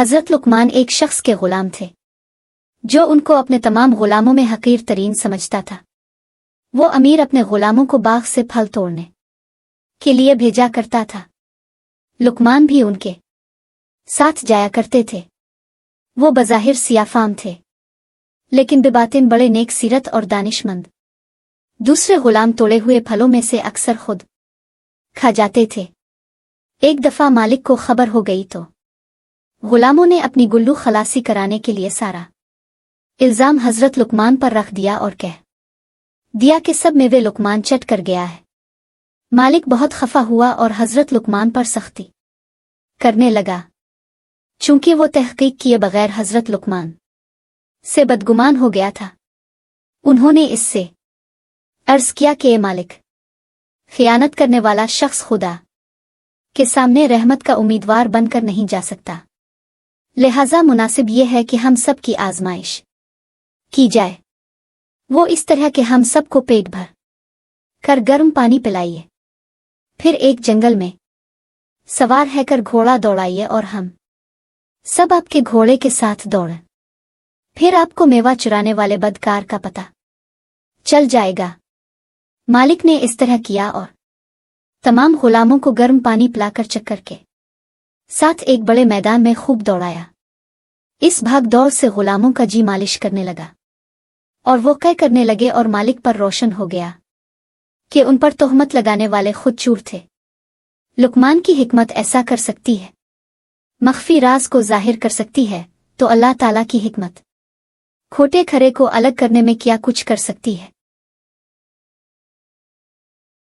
हजरत लुकमान एक शख्स के गुलाम थे जो उनको अपने तमाम गुलामों में हकीर तरीन समझता था। वो अमीर अपने गुलामों को बाग से फल तोड़ने के लिए भेजा करता था। लुकमान भी उनके साथ जाया करते थे। वो बज़ाहिर सियाफाम थे, लेकिन बेबातिन बड़े नेक सीरत और दानिशमंद। दूसरे गुलाम तोड़े हुए फलों में से अक्सर खुद खा जाते थे। एक दफा मालिक को खबर हो गई तो गुलामों ने अपनी गुल्लू खलासी कराने के लिए सारा इल्जाम हजरत लुकमान पर रख दिया और कह दिया कि सब में वे लुकमान चट कर गया है। मालिक बहुत खफा हुआ और हजरत लुकमान पर सख्ती करने लगा। चूंकि वो तहकीक किए बगैर हजरत लुकमान से बदगुमान हो गया था, उन्होंने इससे अर्ज किया कि मालिक, खियानत करने वाला शख्स खुदा के सामने रहमत का उम्मीदवार बनकर नहीं जा सकता। लिहाजा मुनासिब यह है कि हम सब की आजमाइश की जाए, वो इस तरह के हम सबको पेट भर कर गर्म पानी पिलाइए, फिर एक जंगल में सवार है कर घोड़ा दौड़ाइए और हम सब आपके घोड़े के साथ दौड़ें। फिर आपको मेवा चुराने वाले बदकार का पता चल जाएगा। मालिक ने इस तरह किया और तमाम गुलामों को गर्म पानी पिलाकर चक्कर के साथ एक बड़े मैदान में खूब दौड़ाया। इस भाग दौड़ से गुलामों का जी मालिश करने लगा और वो कह करने लगे और मालिक पर रोशन हो गया कि उन पर तोहमत लगाने वाले खुद चूर थे। लुकमान की हिकमत ऐसा कर सकती है, मख्फी राज को जाहिर कर सकती है, तो अल्लाह ताला की हिकमत खोटे खरे को अलग करने में क्या कुछ कर सकती है।